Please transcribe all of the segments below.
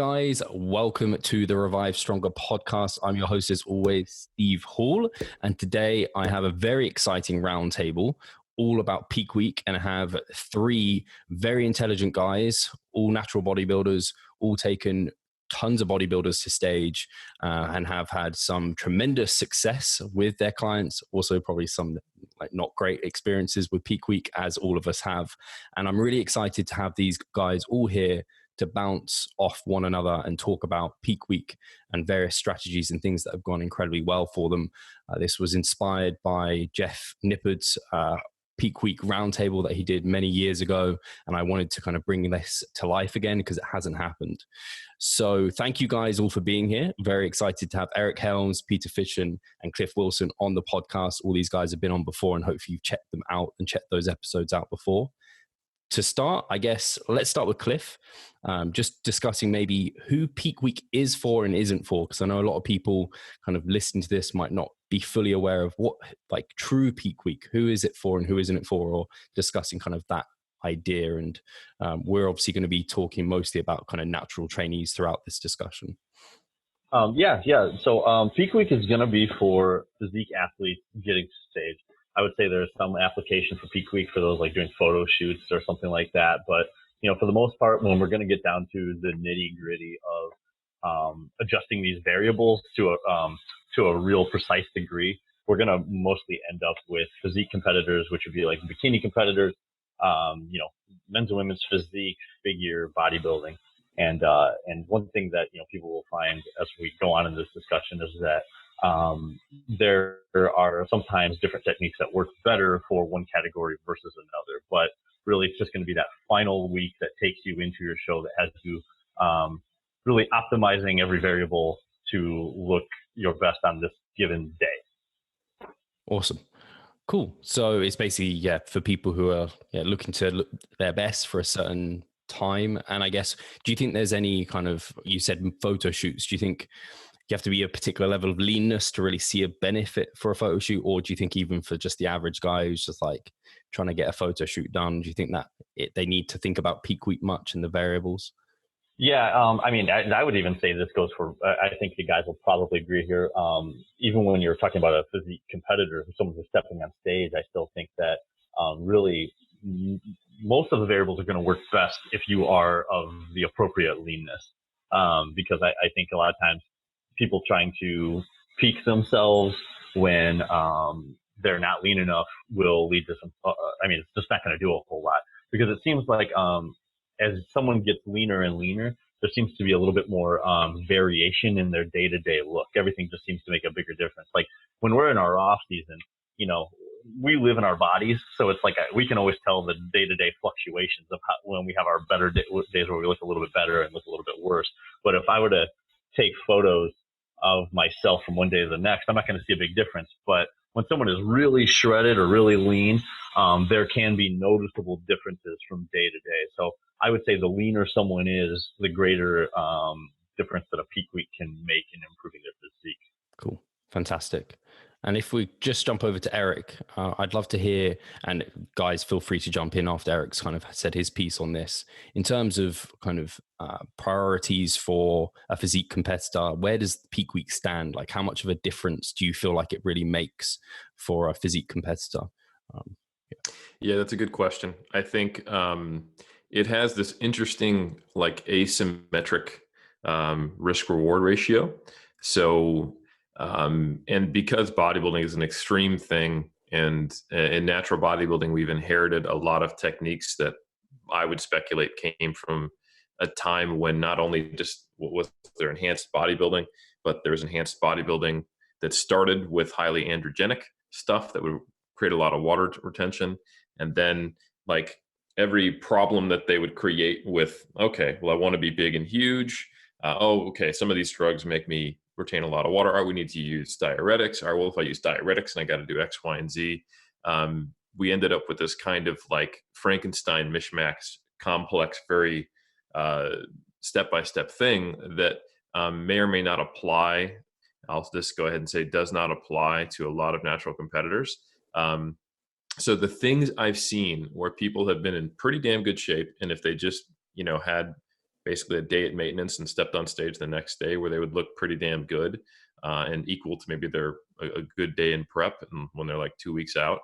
guys, welcome to the Revive Stronger podcast. I'm your host as always, Steve Hall, and today I have a very exciting roundtable all about peak week, and I have three very intelligent guys, all natural bodybuilders, all taken tons of bodybuilders to stage and have had some tremendous success with their clients, also probably some like not great experiences with peak week, as all of us have. And I'm really excited to have these guys all here to bounce off one another and talk about peak week and various strategies and things that have gone incredibly well for them. This was inspired by Jeff Nippard's peak week roundtable that he did many years ago. And I wanted to kind of bring this to life again because it hasn't happened. So thank you guys all for being here. Very excited to have Eric Helms, Peter Fitschen, and Cliff Wilson on the podcast. All these guys have been on before, and hopefully you've checked them out and checked those episodes out before. To start, I guess, let's start with Cliff, just discussing maybe who peak week is for and isn't for, because I know a lot of people kind of listening to this might not be fully aware of what like true peak week, who is it for and who isn't it for, or discussing kind of that idea. And we're obviously going to be talking mostly about kind of natural trainees throughout this discussion. So peak week is going to be for physique athletes getting to stage. I would say there's some application for peak week for those like doing photo shoots or something like that. But, you know, for the most part, when we're going to get down to the nitty gritty of adjusting these variables to a real precise degree, we're going to mostly end up with physique competitors, which would be like bikini competitors, men's and women's physique, figure, bodybuilding. And one thing that, you know, people will find as we go on in this discussion is that there are sometimes different techniques that work better for one category versus another, but really it's just going to be that final week that takes you into your show that has you really optimizing every variable to look your best on this given day. Awesome. Cool. So it's basically, for people who are looking to look their best for a certain time. And I guess, do you think there's any kind of, you said photo shoots, do you think you have to be a particular level of leanness to really see a benefit for a photo shoot? Or do you think even for just the average guy who's just like trying to get a photo shoot done, do you think that they need to think about peak week much and the variables? Yeah. I would even say this goes for, I think the guys will probably agree here. Even when you're talking about a physique competitor, someone who's stepping on stage, I still think that really most of the variables are going to work best if you are of the appropriate leanness. Because I think a lot of times people trying to peak themselves when they're not lean enough will lead to some, it's just not going to do a whole lot, because it seems like as someone gets leaner and leaner, there seems to be a little bit more variation in their day-to-day look. Everything just seems to make a bigger difference. Like when we're in our off season, you know, we live in our bodies, so it's like we can always tell the day-to-day fluctuations of when we have our better days where we look a little bit better and look a little bit worse. But if I were to take photos of myself from one day to the next, I'm not going to see a big difference. But when someone is really shredded or really lean, there can be noticeable differences from day to day. So I would say the leaner someone is, the greater difference that a peak week can make in improving their physique. Cool. Fantastic. And if we just jump over to Eric, I'd love to hear, and guys, feel free to jump in after Eric's kind of said his piece on this, in terms of kind of priorities for a physique competitor. Where does peak week stand? Like, how much of a difference do you feel like it really makes for a physique competitor? Yeah, that's a good question. I think it has this interesting, like, asymmetric risk reward ratio. So, and because bodybuilding is an extreme thing, and in natural bodybuilding, we've inherited a lot of techniques that I would speculate came from a time when not only just was there enhanced bodybuilding, but there was enhanced bodybuilding that started with highly androgenic stuff that would create a lot of water retention. And then like every problem that they would create with, okay, well, I want to be big and huge. Some of these drugs make me retain a lot of water. We need to use diuretics. Well, if I use diuretics and I got to do X, Y, and Z, we ended up with this kind of like Frankenstein mishmash, complex, very step-by-step thing that may or may not apply. I'll just go ahead and say does not apply to a lot of natural competitors. So the things I've seen where people have been in pretty damn good shape, and if they just, had basically a day at maintenance and stepped on stage the next day, where they would look pretty damn good and equal to maybe a good day in prep and when they're like 2 weeks out.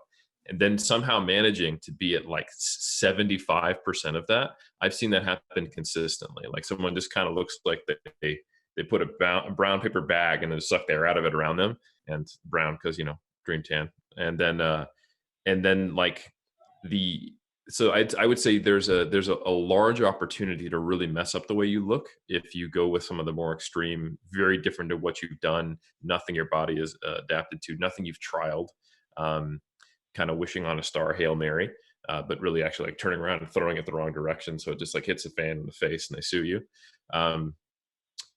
And then somehow managing to be at like 75% of that. I've seen that happen consistently. Like someone just kind of looks like they put a brown paper bag and then suck the air out of it around them, and brown because, green tan. And then like so I would say there's a large opportunity to really mess up the way you look if you go with some of the more extreme, very different to what you've done, nothing your body is adapted to, nothing you've trialed, kind of wishing on a star, Hail Mary, but really actually like turning around and throwing it the wrong direction. So it just like hits a fan in the face and they sue you.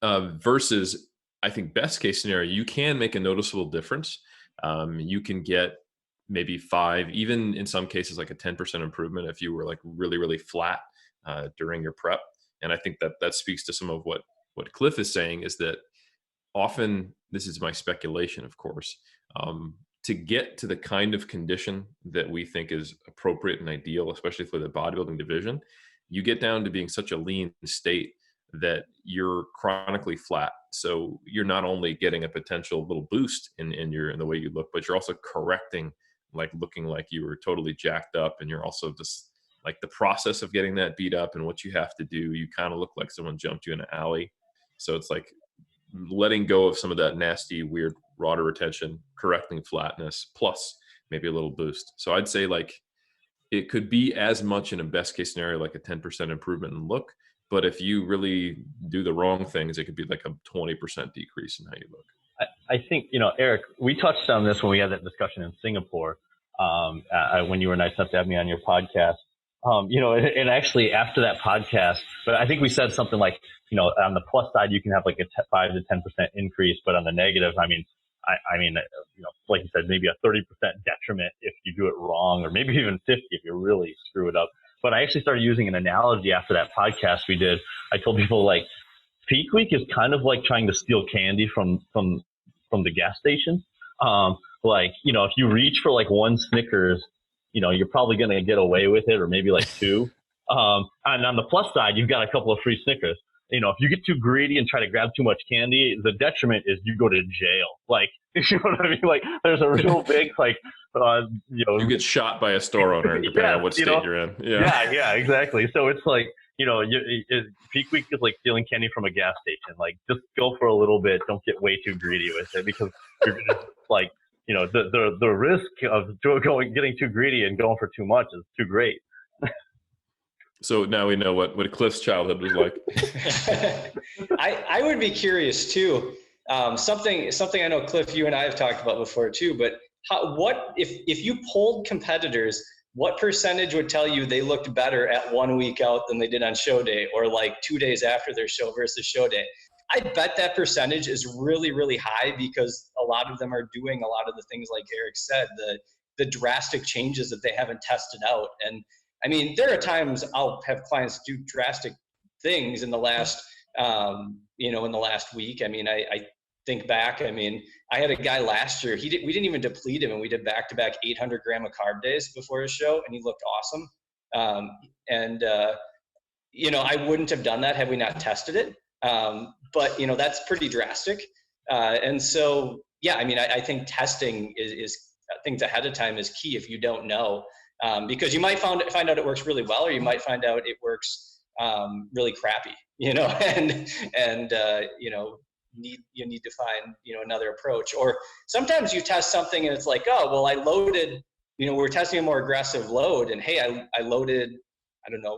Versus, I think best case scenario, you can make a noticeable difference. You can get maybe 5, even in some cases, like a 10% improvement if you were like really, really flat during your prep. And I think that speaks to some of what Cliff is saying, is that often, this is my speculation, of course, to get to the kind of condition that we think is appropriate and ideal, especially for the bodybuilding division, you get down to being such a lean state that you're chronically flat. So you're not only getting a potential little boost in the way you look, but you're also correcting, like looking like you were totally jacked up. And you're also just like the process of getting that beat up and what you have to do, you kind of look like someone jumped you in an alley. So it's like letting go of some of that nasty, weird water retention, correcting flatness, plus maybe a little boost. So I'd say like it could be as much in a best case scenario, like a 10% improvement in look. But if you really do the wrong things, it could be like a 20% decrease in how you look. I think, Eric, we touched on this when we had that discussion in Singapore, when you were nice enough to have me on your podcast. And actually after that podcast, but I think we said something like, on the plus side, you can have like a 5 to 10% increase, but on the negative, I mean, like you said, maybe a 30% detriment if you do it wrong, or maybe even 50 if you really screw it up. But I actually started using an analogy after that podcast we did. I told people like peak week is kind of like trying to steal candy from the gas station. If you reach for like one Snickers, you're probably going to get away with it, or maybe like 2. And on the plus side, you've got a couple of free Snickers. If you get too greedy and try to grab too much candy, the detriment is you go to jail. Like, you know what I mean? Like, there's a real big, like, you get shot by a store owner depending on what state you're in. Yeah, exactly. So it's like, peak week is like stealing candy from a gas station. Like, just go for a little bit. Don't get way too greedy with it, because you're going to like, the risk of getting too greedy and going for too much is too great. So now we know what Cliff's childhood was like. I would be curious too. Something I know, Cliff, you and I have talked about before too, but what if you polled competitors, what percentage would tell you they looked better at 1 week out than they did on show day, or like 2 days after their show versus show day? I bet that percentage is really, really high, because a lot of them are doing a lot of the things like Eric said, the drastic changes that they haven't tested out. And I mean, there are times I'll have clients do drastic things in the last, in the last week. I mean, I think back, I mean, I had a guy last year, we didn't even deplete him, and we did back-to-back 800 gram of carb days before his show, and he looked awesome. I wouldn't have done that had we not tested it. But that's pretty drastic. And so, yeah, I mean, I think testing is things ahead of time is key if you don't know, because you might find out it works really well, or you might find out it works really crappy, and you need to find, another approach. Or sometimes you test something and it's like, oh, well, I loaded, we're testing a more aggressive load, and hey, I loaded,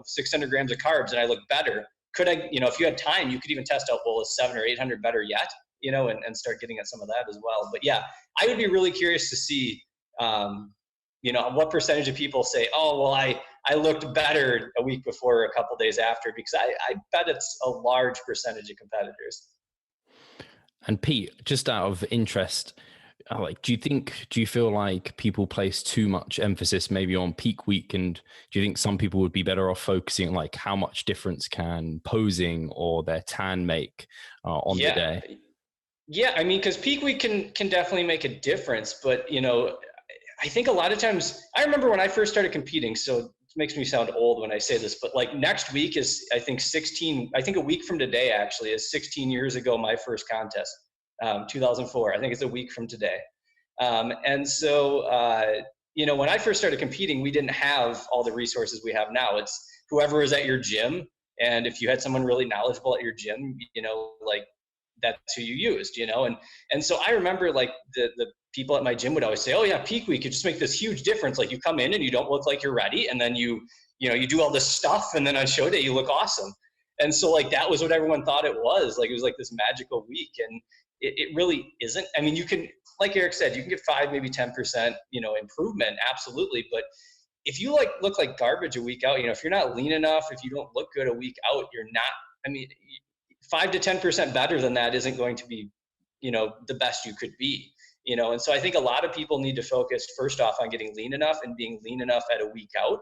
600 grams of carbs and I look better. Could I, if you had time, you could even test out, well, is 700 or 800 better yet, and start getting at some of that as well. But yeah, I would be really curious to see, what percentage of people say, oh, well, I looked better a week before or a couple days after, because I bet it's a large percentage of competitors. And Pete, just out of interest, do you feel like people place too much emphasis maybe on peak week? And do you think some people would be better off focusing on like how much difference can posing or their tan make on the day? Yeah, I mean, because peak week can definitely make a difference. But, I think a lot of times, I remember when I first started competing, so makes me sound old when I say this, but like next week is, I think a week from today actually is 16 years ago, my first contest, 2004. I think it's a week from today. And so, you know, when I first started competing, we didn't have all the resources we have now. It's whoever is at your gym. And if you had someone really knowledgeable at your gym, you know, like that's who you used, you know? And so I remember like the people at my gym would always say, oh yeah, peak week could just make this huge difference. Like you come in and you don't look like you're ready. And then you do all this stuff. And then on show day, you look awesome. And so like, that was what everyone thought it was. Like, it was like this magical week. And it really isn't. I mean, you can, like Eric said, you can get 5, maybe 10%, you know, improvement. Absolutely. But if you like look like garbage a week out, you know, if you're not lean enough, if you don't look good a week out, you're not, I mean, 5 to 10% better than that isn't going to be, you know, the best you could be, you know? And so I think a lot of people need to focus first off on getting lean enough and being lean enough at a week out,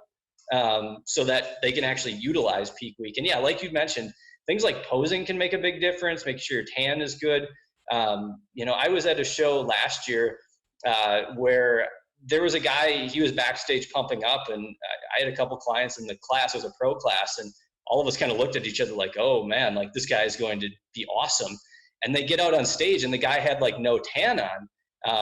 so that they can actually utilize peak week. And yeah, like you mentioned, things like posing can make a big difference, make sure your tan is good. You know, I was at a show last year, where there was a guy, he was backstage pumping up, and I had a couple clients in the class, it was a pro class, and all of us kind of looked at each other like, oh man, like this guy is going to be awesome. And they get out on stage and the guy had like no tan on.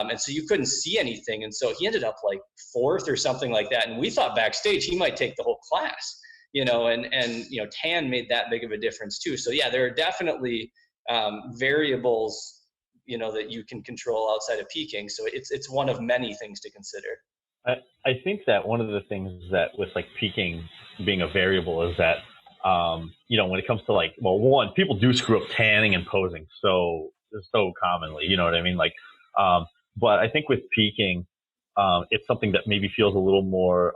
And so you couldn't see anything. And so he ended up like 4th or something like that. And we thought backstage he might take the whole class, you know, and you know, tan made that big of a difference too. So yeah, there are definitely variables, you know, that you can control outside of peaking. So it's one of many things to consider. I think that one of the things that with like peaking being a variable is that, you know, when it comes to like, well, one, people do screw up tanning and posing so commonly, you know what I mean? Like, but I think with peaking, it's something that maybe feels a little more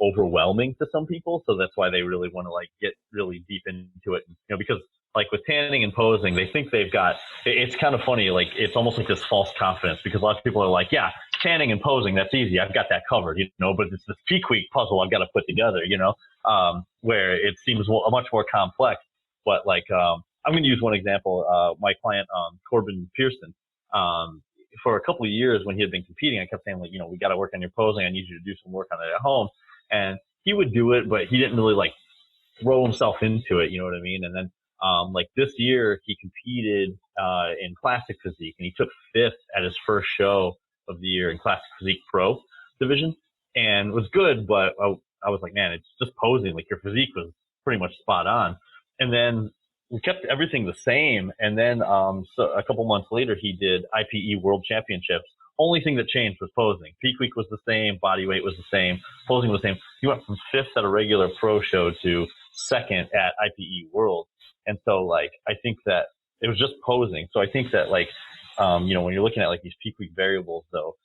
overwhelming to some people. So that's why they really want to like get really deep into it, you know, because like with tanning and posing, they think they've got, it's kind of funny, like it's almost like this false confidence, because a lot of people are like, yeah, tanning and posing, that's easy, I've got that covered, you know, but it's this peak week puzzle I've got to put together, you know, where it seems much more complex. But like, I'm going to use one example. My client, Corbin Pearson, for a couple of years when he had been competing, I kept saying like, you know, we got to work on your posing. I need you to do some work on it at home. And he would do it, but he didn't really like throw himself into it. You know what I mean? And then, like this year he competed, in classic physique, and he took 5th at his first show of the year in classic physique pro division, and was good. But I was like, man, it's just posing. Like your physique was pretty much spot on. And then we kept everything the same. And then, so a couple months later, he did IPE World Championships. Only thing that changed was posing. Peak week was the same. Body weight was the same. Posing was the same. He went from 5th at a regular pro show to 2nd at IPE World. And so, like, I think that it was just posing. So I think that, like, you know, when you're looking at like these peak week variables, though,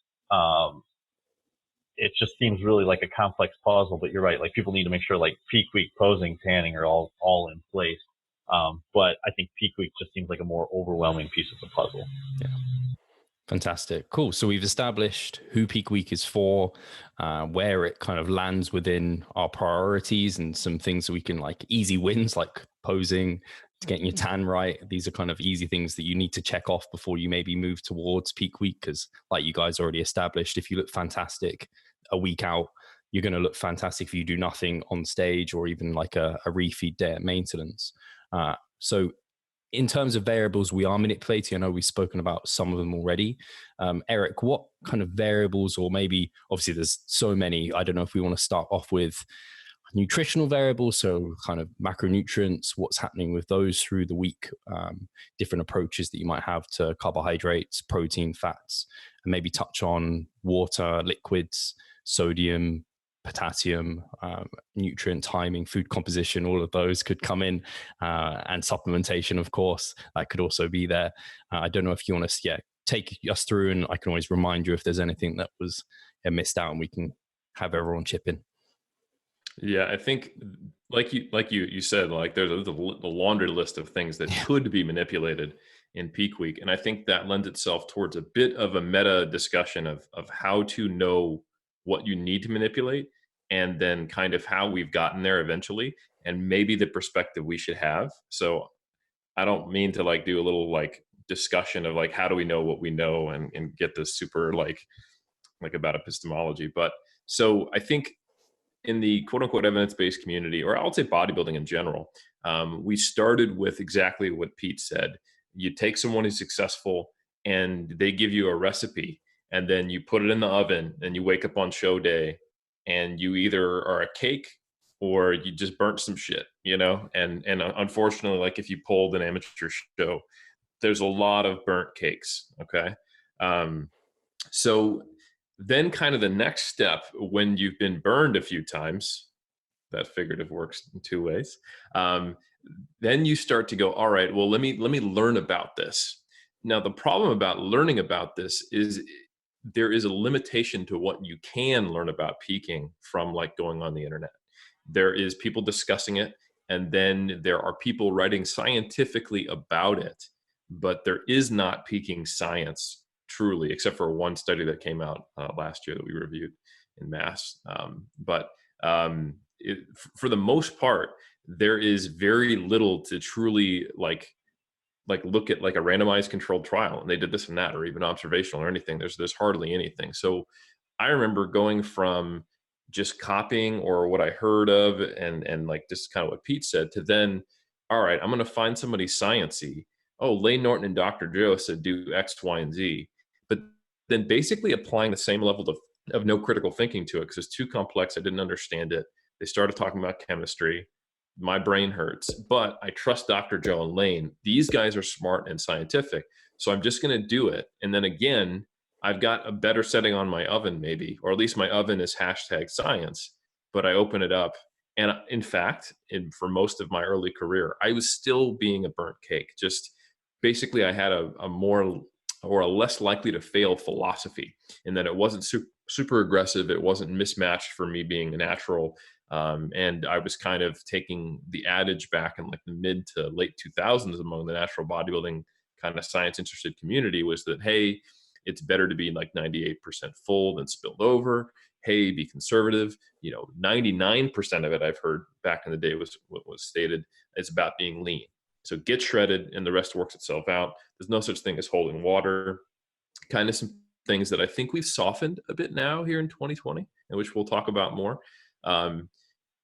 it just seems really like a complex puzzle. But you're right. Like, people need to make sure like peak week, posing, tanning are all in place. But I think peak week just seems like a more overwhelming piece of the puzzle. Yeah. Fantastic. Cool. So we've established who peak week is for, where it kind of lands within our priorities, and some things that we can, like easy wins, like posing, getting your tan right. These are kind of easy things that you need to check off before you maybe move towards peak week. Because like you guys already established, if you look fantastic a week out, you're going to look fantastic if you do nothing on stage, or even like a refeed day at maintenance. So in terms of variables we are manipulating, I know we've spoken about some of them already. Eric, what kind of variables, or maybe obviously there's so many, I don't know if we want to start off with nutritional variables, so kind of macronutrients, what's happening with those through the week, different approaches that you might have to carbohydrates, protein, fats, and maybe touch on water, liquids, sodium, potassium, nutrient timing, food composition, all of those could come in, and supplementation, of course, that could also be there. I don't know if you want to take us through, and I can always remind you if there's anything that was missed out, and we can have everyone chip in. Yeah, I think like you said, like there's a laundry list of things that could be manipulated in peak week. And I think that lends itself towards a bit of a meta discussion of how to know what you need to manipulate, and then kind of how we've gotten there eventually, and maybe the perspective we should have. So I don't mean to like do a little like discussion of like, how do we know what we know, and get this super like about epistemology. But so I think in the quote unquote evidence-based community, or I'll say bodybuilding in general, we started with exactly what Pete said. You take someone who's successful and they give you a recipe, and then you put it in the oven and you wake up on show day and you either are a cake or you just burnt some shit, and unfortunately, like if you pulled an amateur show, there's a lot of burnt cakes. Okay. So then kind of the next step, when you've been burned a few times, that figurative works in two ways. Then you start to go, all right, well, let me learn about this. Now, the problem about learning about this is there is a limitation to what you can learn about peaking from like going on the internet. There is people discussing it, and then there are people writing scientifically about it, but there is not peaking science truly, except for one study that came out last year that we reviewed in mass. For the most part, there is very little to truly like look at like a randomized controlled trial and they did this and that, or even observational or anything. There's hardly anything. So I remember going from just copying or what I heard of and like just kind of what Pete said, to then, all right, I'm going to find somebody sciencey. Oh, Lane Norton and Dr. Joe said do X, Y, and Z. But then basically applying the same level of no critical thinking to it because it's too complex. I didn't understand it. They started talking about chemistry. My brain hurts, but I trust Dr. Joe and Lane. These guys are smart and scientific. So I'm just going to do it. And then again, I've got a better setting on my oven maybe, or at least my oven is #science, but I open it up. And in fact, for most of my early career, I was still being a burnt cake. Just basically I had a more or a less likely to fail philosophy in that it wasn't super aggressive. It wasn't mismatched for me being a natural. And I was kind of taking the adage back in like the mid to late 2000s among the natural bodybuilding kind of science interested community was that, hey, it's better to be like 98% full than spilled over. Hey, be conservative. 99% of it I've heard back in the day was what was stated. It's about being lean. So get shredded and the rest works itself out. There's no such thing as holding water. Kind of some things that I think we've softened a bit now here in 2020, and which we'll talk about more. And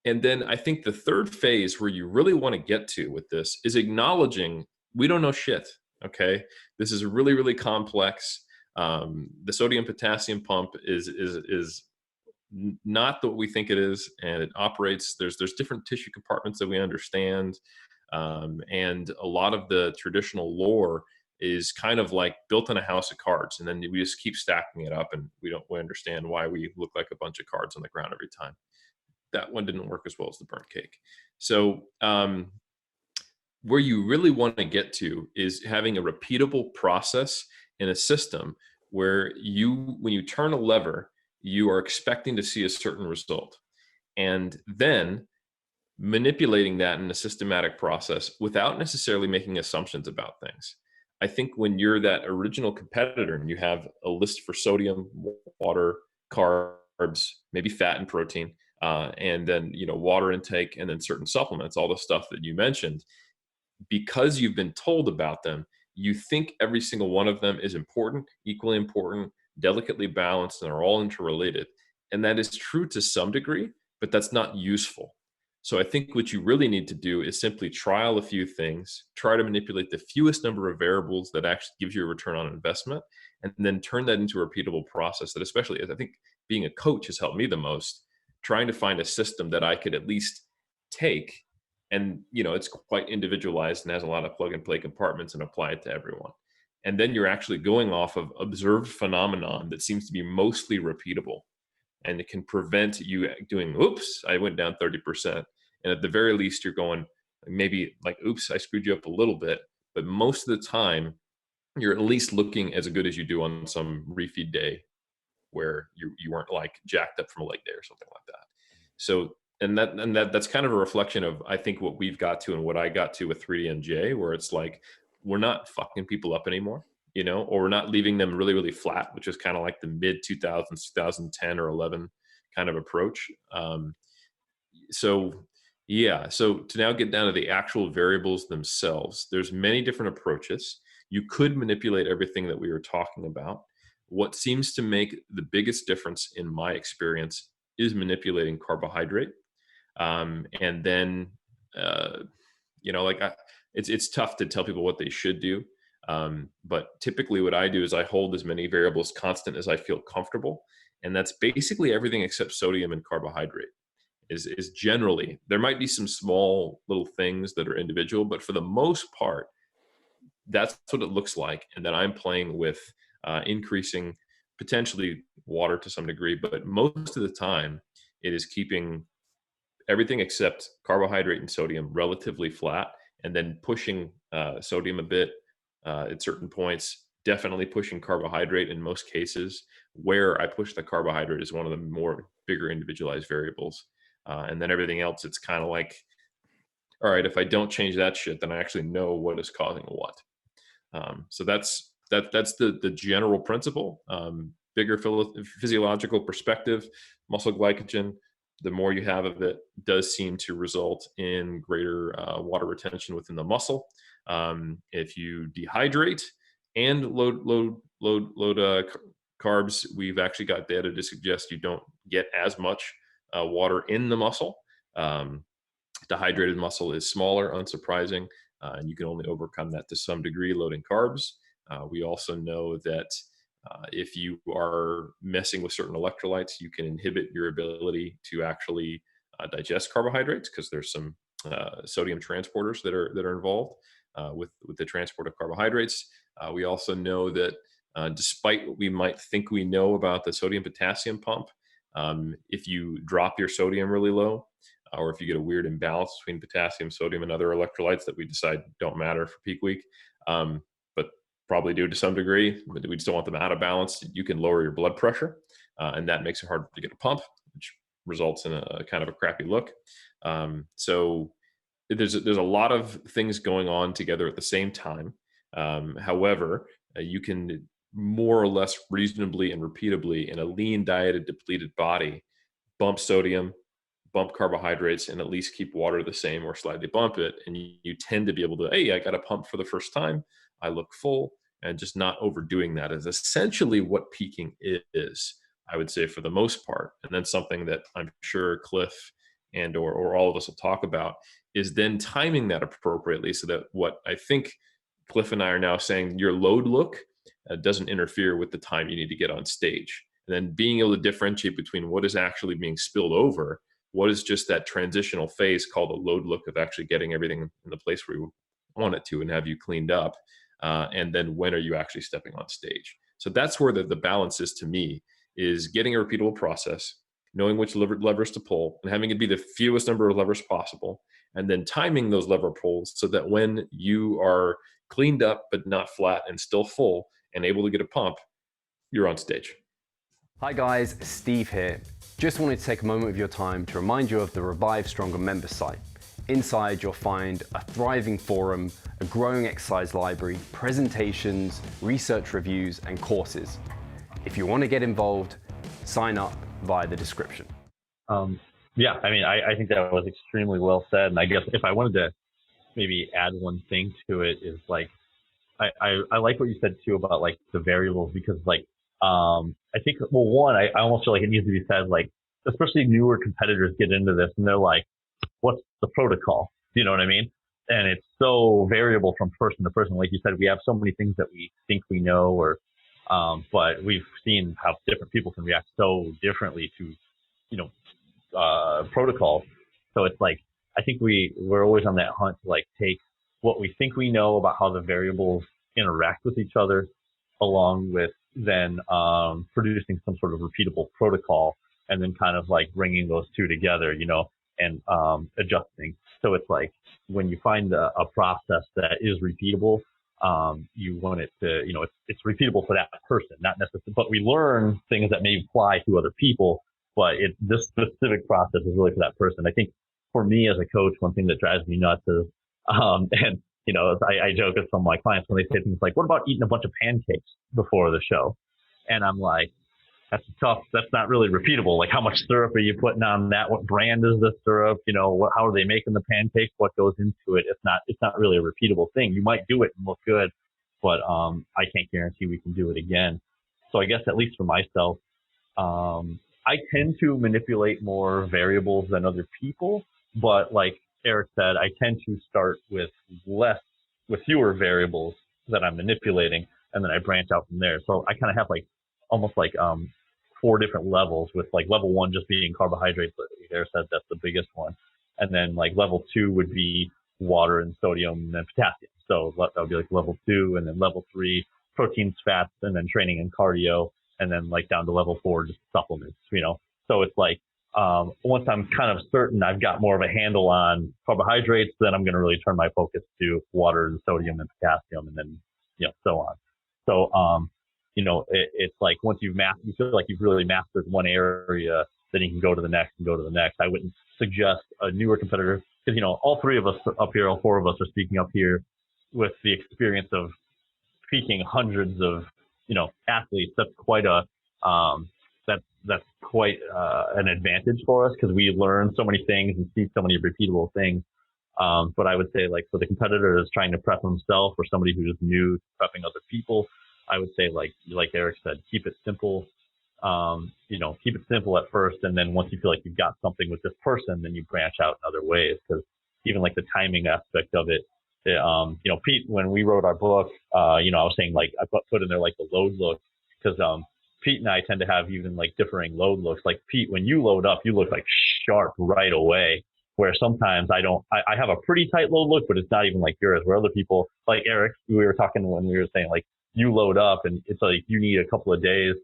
then I think the third phase where you really want to get to with this is acknowledging we don't know shit. Okay. This is really, really complex. The sodium potassium pump is not what we think it is. And it operates, there's different tissue compartments that we understand. And a lot of the traditional lore is kind of like built in a house of cards. And then we just keep stacking it up and we understand why we look like a bunch of cards on the ground every time. That one didn't work as well as the burnt cake. So where you really want to get to is having a repeatable process in a system where when you turn a lever, you are expecting to see a certain result. And then manipulating that in a systematic process without necessarily making assumptions about things. I think when you're that original competitor and you have a list for sodium, water, carbs, maybe fat and protein, and then water intake, and then certain supplements, all the stuff that you mentioned, because you've been told about them, you think every single one of them is important, equally important, delicately balanced, and are all interrelated. And that is true to some degree, but that's not useful. So I think what you really need to do is simply trial a few things, try to manipulate the fewest number of variables that actually gives you a return on investment, and then turn that into a repeatable process that, especially as I think being a coach has helped me the most, trying to find a system that I could at least take and, it's quite individualized and has a lot of plug and play compartments and apply it to everyone. And then you're actually going off of observed phenomenon that seems to be mostly repeatable. And it can prevent you doing, oops, I went down 30%. And at the very least, you're going maybe like, oops, I screwed you up a little bit. But most of the time, you're at least looking as good as you do on some refeed day where you weren't like jacked up from a leg day or something like that. So, that's kind of a reflection of, I think, what we've got to and what I got to with 3DNJ, where it's like, we're not fucking people up anymore. Or we're not leaving them really, really flat, which is kind of like the mid 2000s, 2010 or 11 kind of approach. So to now get down to the actual variables themselves, there's many different approaches. You could manipulate everything that we were talking about. What seems to make the biggest difference in my experience is manipulating carbohydrate. And then, it's tough to tell people what they should do. But typically what I do is I hold as many variables constant as I feel comfortable. And that's basically everything except sodium and carbohydrate. Is generally, there might be some small little things that are individual, but for the most part, that's what it looks like. And then I'm playing with increasing potentially water to some degree, but most of the time it is keeping everything except carbohydrate and sodium relatively flat, and then pushing sodium a bit at certain points, definitely pushing carbohydrate in most cases. Where I push the carbohydrate is one of the more bigger individualized variables. And then everything else, it's kind of like, all right, if I don't change that shit, then I actually know what is causing what. So that's the general principle. Bigger physiological perspective, muscle glycogen, the more you have of it, does seem to result in greater water retention within the muscle. If you dehydrate and load carbs, we've actually got data to suggest you don't get as much water in the muscle. Dehydrated muscle is smaller, unsurprising, and you can only overcome that to some degree loading carbs. We also know that if you are messing with certain electrolytes, you can inhibit your ability to actually digest carbohydrates, because there's some sodium transporters that are involved with the transport of carbohydrates. We also know that despite what we might think we know about the sodium-potassium pump, if you drop your sodium really low, or if you get a weird imbalance between potassium, sodium, and other electrolytes that we decide don't matter for peak week, but probably do to some degree, but we still want them out of balance, you can lower your blood pressure, and that makes it harder to get a pump, which results in a kind of a crappy look. So there's a lot of things going on together at the same time. However, you can more or less reasonably and repeatably in a lean dieted depleted body bump sodium, bump carbohydrates, and at least keep water the same or slightly bump it. And you tend to be able to, hey, I got a pump for the first time, I look full, and just not overdoing that is essentially what peaking is, I would say, for the most part. And then something that I'm sure Cliff and or all of us will talk about is then timing that appropriately, so that what I think Cliff and I are now saying, your load look doesn't interfere with the time you need to get on stage. And then being able to differentiate between what is actually being spilled over, what is just that transitional phase called a load look of actually getting everything in the place where you want it to and have you cleaned up, and then when are you actually stepping on stage. So that's where the balance is, to me, is getting a repeatable process, knowing which levers to pull, and having it be the fewest number of levers possible, and then timing those lever pulls so that when you are cleaned up but not flat and still full and able to get a pump, you're on stage. Hi guys, Steve here. Just wanted to take a moment of your time to remind you of the Revive Stronger member site. Inside you'll find a thriving forum, a growing exercise library, presentations, research reviews, and courses. If you want to get involved, sign up via the description. Yeah, I mean, I think that was extremely well said. And I guess if I wanted to maybe add one thing to it is like, I like what you said too about like the variables, because like, I think, well, one, I almost feel like it needs to be said, like, especially newer competitors get into this and they're like, what's the protocol? You know what I mean? And it's so variable from person to person. Like you said, we have so many things that we think we know, or, but we've seen how different people can react so differently to, protocols. So it's like, I think we're always on that hunt to like take what we think we know about how the variables interact with each other, along with then producing some sort of repeatable protocol, and then kind of like bringing those two together, and adjusting. So it's like when you find a process that is repeatable, you want it to, it's repeatable for that person, not necessarily, but we learn things that may apply to other people, but this specific process is really for that person. I think for me as a coach, one thing that drives me nuts is, and I joke with some of my clients when they say things like, what about eating a bunch of pancakes before the show? And I'm like, that's not really repeatable. Like, how much syrup are you putting on that? What brand is the syrup? How are they making the pancakes? What goes into it? It's not really a repeatable thing. You might do it and look good, but I can't guarantee we can do it again. So I guess at least for myself, I tend to manipulate more variables than other people, but like Eric said, I tend to start with fewer variables that I'm manipulating, and then I branch out from there. So I kind of have like almost like 4 different levels, with like level 1 just being carbohydrates. Like Eric said, that's the biggest one, and then like level 2 would be water and sodium and potassium. So that would be like level 2, and then level 3 proteins, fats, and then training and cardio. And then like down to level 4, just supplements, So it's like, once I'm kind of certain I've got more of a handle on carbohydrates, then I'm going to really turn my focus to water and sodium and potassium, and then, so on. So, it's like once you feel like you've really mastered one area, then you can go to the next and go to the next. I wouldn't suggest a newer competitor, because, all 3 of us up here, all 4 of us are speaking up here with the experience of peaking hundreds of athletes. That's quite an advantage for us, because we learn so many things and see so many repeatable things. But I would say, like, for the competitor that's trying to prep himself, or somebody who's just new to prepping other people, I would say, like Eric said, keep it simple. Keep it simple at first, and then once you feel like you've got something with this person, then you branch out in other ways. Because even like the timing aspect of it, Pete, when we wrote our book, I was saying, like, I put in there like the load look, because Pete and I tend to have even like differing load looks. Like Pete, when you load up, you look like sharp right away, where sometimes I don't. I have a pretty tight load look, but it's not even like yours. Where other people, like Eric, we were talking when we were saying, like, you load up and it's like you need a couple of days,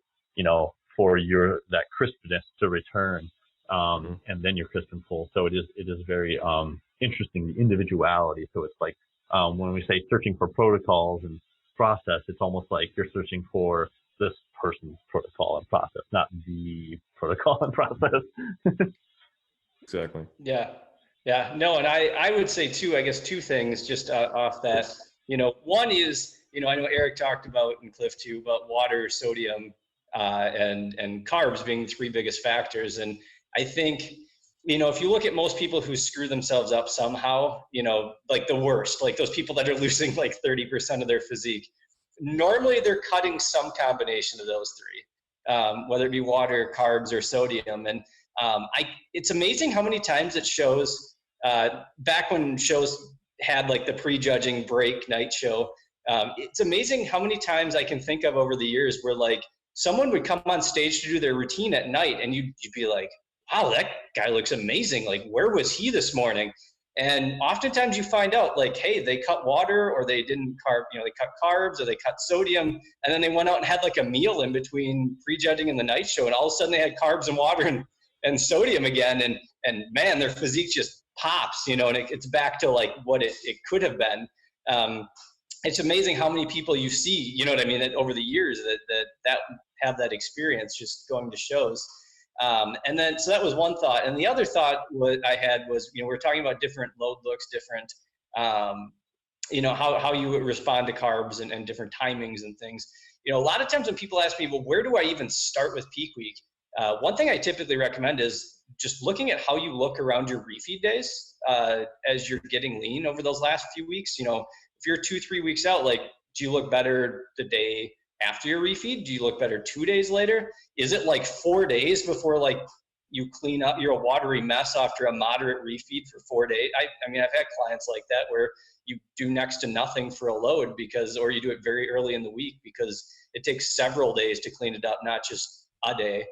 for that crispness to return, and then you're crisp and full. So it is very interesting, the individuality. So it's like, when we say searching for protocols and process, it's almost like you're searching for this person's protocol and process, not the protocol and process. Exactly. Yeah. No, and I would say too, I guess 2 things just off that. One is, I know Eric talked about, and Cliff too, about water, sodium, and carbs being the 3 biggest factors. And I think, if you look at most people who screw themselves up somehow, like the worst, like those people that are losing like 30% of their physique, normally they're cutting some combination of those 3, whether it be water, carbs, or sodium. And it's amazing how many times it shows, back when shows had like the prejudging break night show, it's amazing how many times I can think of over the years where like someone would come on stage to do their routine at night, and you'd be like, wow, that guy looks amazing. Like, where was he this morning? And oftentimes you find out, like, hey, they cut water, or they didn't they cut carbs, or they cut sodium, and then they went out and had like a meal in between prejudging and the night show, and all of a sudden they had carbs and water and sodium again, and man, their physique just pops, and it's back to like what it could have been. It's amazing how many people you see, that over the years that have that experience just going to shows. And then, so that was one thought. And the other thought I had was, we're talking about different load looks, different, how you would respond to carbs and different timings and things. A lot of times when people ask me, well, where do I even start with peak week? One thing I typically recommend is just looking at how you look around your refeed days as you're getting lean over those last few weeks. If you're 2-3 weeks out, like, do you look better the day after your refeed? Do you look better 2 days later? Is it like 4 days before like you clean up? You're a watery mess after a moderate refeed for 4 days. I mean, I've had clients like that where you do next to nothing for a load or you do it very early in the week because it takes several days to clean it up, not just a day.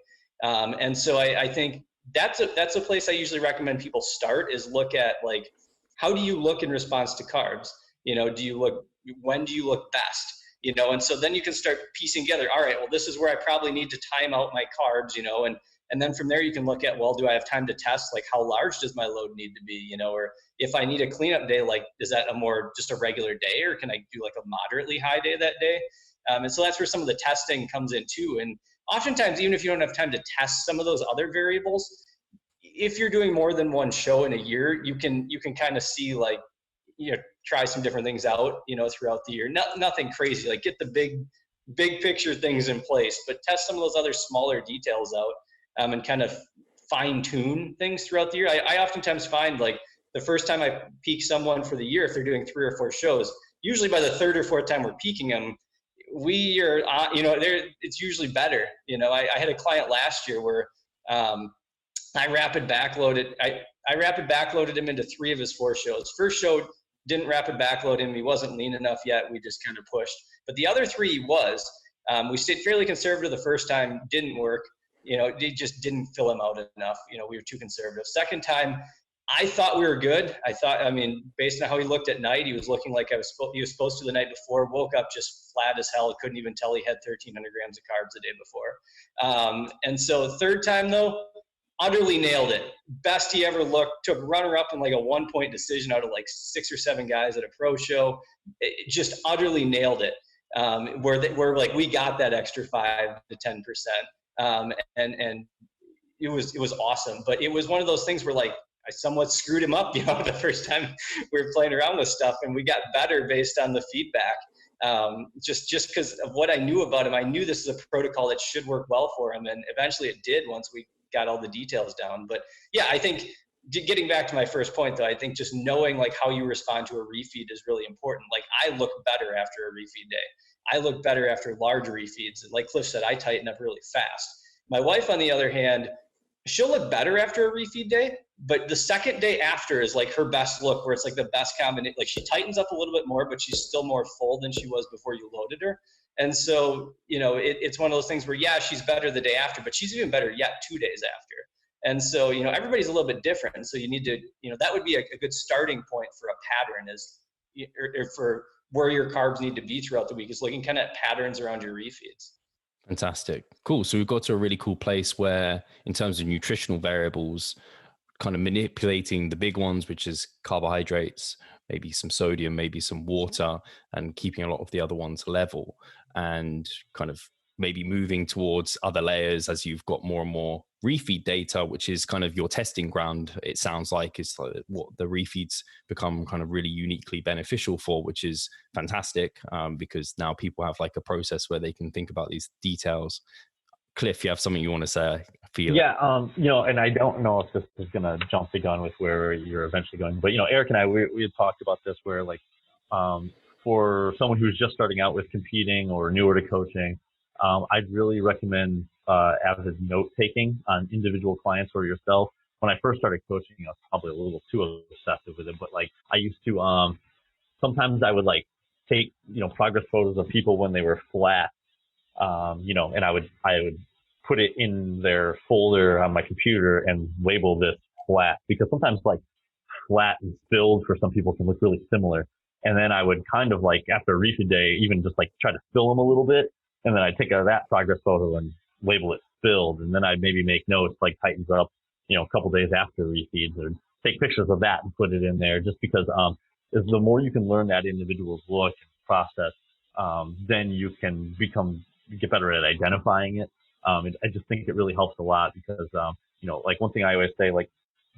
And so I think that's a place I usually recommend people start, is look at like, how do you look in response to carbs? When do you look best? And so then you can start piecing together, all right, well, this is where I probably need to time out my carbs, and then from there you can look at, well, do I have time to test? Like, how large does my load need to be, or if I need a cleanup day, like, is that just a regular day, or can I do like a moderately high day that day? And so that's where some of the testing comes in too. And oftentimes, even if you don't have time to test some of those other variables, if you're doing more than one show in a year, you can kind of see, like, try some different things out, throughout the year. Nothing crazy, like get the big picture things in place, but test some of those other smaller details out, and kind of fine tune things throughout the year. I oftentimes find, like, the first time I peak someone for the year, if they're doing 3 or 4 shows, usually by the 3rd or 4th time we're peaking them, we are, it's usually better. I had a client last year where I rapid backloaded him into 3 of his 4 shows. First show, didn't rapid backload him. He wasn't lean enough yet. We just kind of pushed. But the other 3 was. We stayed fairly conservative the first time, didn't work. It just didn't fill him out enough. We were too conservative. Second time, I thought we were good. Based on how he looked at night, he was looking like he was supposed to the night before. Woke up just flat as hell. Couldn't even tell he had 1,300 grams of carbs the day before. And so third time though, utterly nailed it. Best he ever looked. Took runner up in like a 1-point decision out of like 6 or 7 guys at a pro show. It just utterly nailed it. Where like we got that extra 5 to 10%. And it was awesome. But it was one of those things where like I somewhat screwed him up, the first time we were playing around with stuff, and we got better based on the feedback. Just because of what I knew about him. I knew this is a protocol that should work well for him, and eventually it did once we got all the details down. But yeah, I think getting back to my first point though, I think just knowing like how you respond to a refeed is really important. Like I look better after a refeed day. I look better after large refeeds. And like Cliff said, I tighten up really fast. My wife, on the other hand, she'll look better after a refeed day, but the second day after is like her best look, where it's like the best combination. Like she tightens up a little bit more, but she's still more full than she was before you loaded her. And so, it's one of those things where, yeah, she's better the day after, but she's even better yet 2 days after. And so, everybody's a little bit different. And so you need to, that would be a good starting point for a pattern or for where your carbs need to be throughout the week, is looking kind of at patterns around your refeeds. Fantastic. Cool. So we've got to a really cool place where, in terms of nutritional variables, kind of manipulating the big ones, which is carbohydrates, maybe some sodium, maybe some water, and keeping a lot of the other ones level, and kind of maybe moving towards other layers as you've got more and more refeed data, which is kind of your testing ground. It sounds like is what the refeeds become kind of really uniquely beneficial for, which is fantastic, because now people have like a process where they can think about these details. Cliff, you have something you want to say? I feel and I don't know if this is going to jump the gun with where you're eventually going, but Eric and I, we had talked about this where like, for someone who's just starting out with competing or newer to coaching, I'd really recommend avid note taking on individual clients or yourself. When I first started coaching, I was probably a little too obsessive with it, but like I used to, sometimes I would like take, progress photos of people when they were flat, and I would put it in their folder on my computer and label this flat, because sometimes like flat and filled for some people can look really similar. And then I would kind of like after a refeed day, even just like try to fill them a little bit. And then I'd take that progress photo and label it filled. And then I'd maybe make notes like tightens up, a couple days after refeeds, or take pictures of that and put it in there, just because the more you can learn that individual's look and process, then you can get better at identifying it. I just think it really helps a lot because, like one thing I always say, like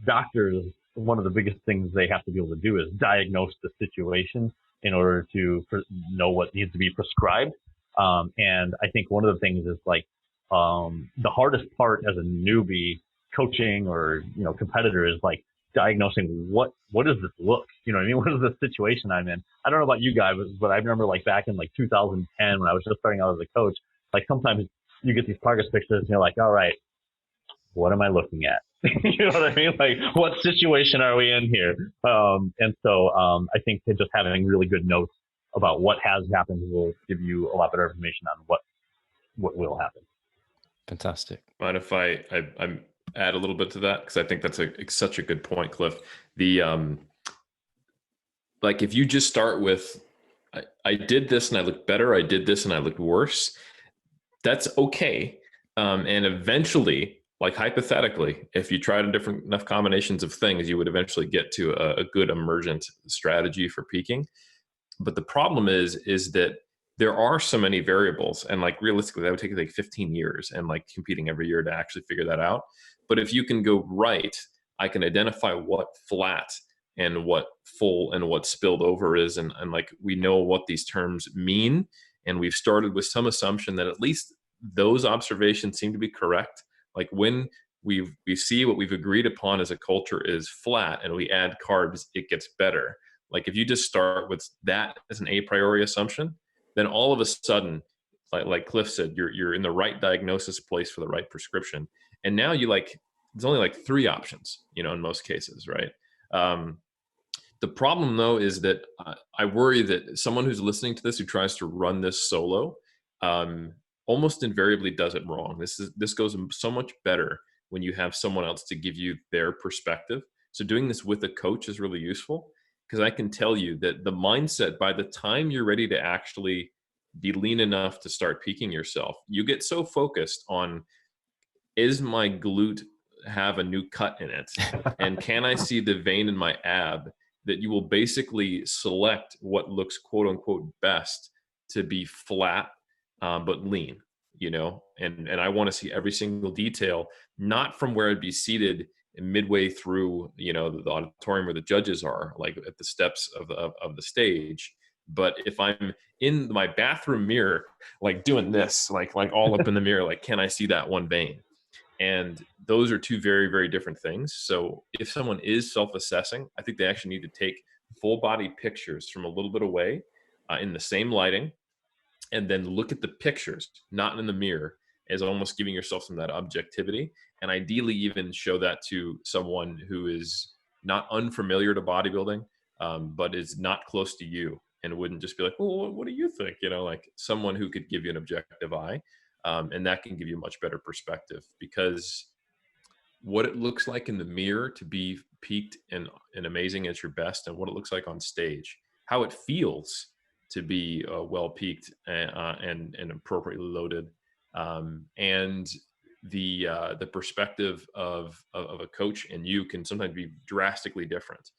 doctors, one of the biggest things they have to be able to do is diagnose the situation in order to know what needs to be prescribed. And I think one of the things is like, the hardest part as a newbie coaching or, competitor is like diagnosing what does this look? You know what I mean? What is the situation I'm in? I don't know about you guys, but I remember like back in like 2010 when I was just starting out as a coach, like sometimes you get these progress pictures and you're like, all right, what am I looking at? You know what I mean? Like, what situation are we in here? And so I think that just having really good notes about what has happened will give you a lot better information on what will happen. Fantastic. Mind if I add a little bit to that? Because I think that's such a good point, Cliff. The like if you just start with, I did this and I looked better, I did this and I looked worse, that's okay. And eventually, like hypothetically, if you tried different enough combinations of things, you would eventually get to a good emergent strategy for peaking. But the problem is that there are so many variables, and like realistically, that would take like 15 years and like competing every year to actually figure that out. But if you can go right, I can identify what flat and what full and what spilled over is. And like, we know what these terms mean. And we've started with some assumption that at least those observations seem to be correct. Like when we see what we've agreed upon as a culture is flat and we add carbs, it gets better. Like if you just start with that as an a priori assumption, then all of a sudden, like Cliff said, you're in the right diagnosis place for the right prescription. And now there's only like 3 options, in most cases, right? The problem though is that I worry that someone who's listening to this, who tries to run this solo, almost invariably does it wrong. This goes so much better when you have someone else to give you their perspective. So doing this with a coach is really useful, because I can tell you that the mindset, by the time you're ready to actually be lean enough to start peaking yourself, you get so focused on, is my glute have a new cut in it? And can I see the vein in my ab? That you will basically select what looks quote unquote best to be flat, but lean, and I want to see every single detail, not from where I'd be seated midway through, the auditorium where the judges are, like at the steps of the stage. But if I'm in my bathroom mirror, like doing this, like all up in the mirror, like, can I see that one vein? And those are 2 very, very different things. So if someone is self-assessing, I think they actually need to take full body pictures from a little bit away, in the same lighting, and then look at the pictures, not in the mirror, as almost giving yourself some of that objectivity. And ideally even show that to someone who is not unfamiliar to bodybuilding, but is not close to you, and wouldn't just be like, well, what do you think? Like someone who could give you an objective eye. And that can give you a much better perspective, because what it looks like in the mirror to be peaked and amazing at your best, and what it looks like on stage, how it feels to be well peaked and appropriately loaded, and the perspective of a coach and you can sometimes be drastically different.